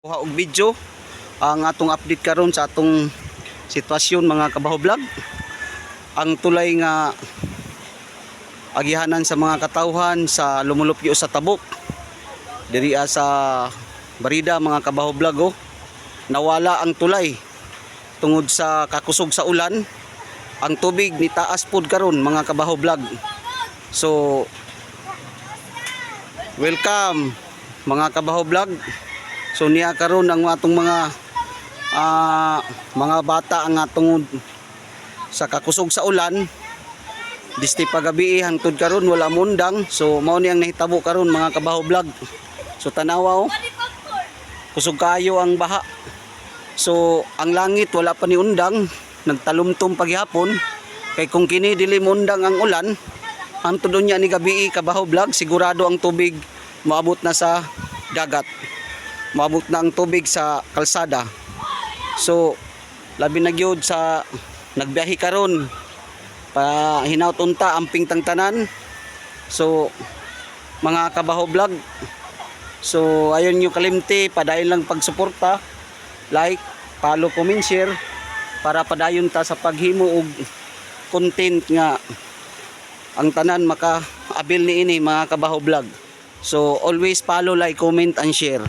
Kuha og video ang atong update karon sa atong sitwasyon mga kabaho vlog. Ang tulay nga agihanan sa mga katawhan sa lumulupyo sa tabok diri sa Barida mga kabaho vlog. Nawala ang tulay tungod sa kakusog sa ulan. Ang tubig ni taas pod karon mga kabaho vlog. So welcome mga kabaho vlog. So niya karon ang atong mga bata ang atong sa kakusog sa ulan. Disti pagabi hangtod karon wala mundang. So mao ni ang nahitabo karon mga kabaho vlog. So tanawa kusog kayo ang baha. So ang langit wala pa ni undang, nagtalumtom paghapon. Kay kung kini dili mundang ang ulan, hangtod unya ni gabi kabaho vlog, sigurado ang tubig maabot na sa dagat. Maabot na ang tubig sa kalsada. So labi na gyud sa nagbiyahe karon pa hinaut unta ang pingtang tanan. So mga kabaho vlog, so ayon nyo kalimti padayon lang pagsuporta, like, follow, comment, share para padayon ta sa paghimo og content nga ang tanan maka-abil niini mga kabaho vlog. So always follow, like, comment and share.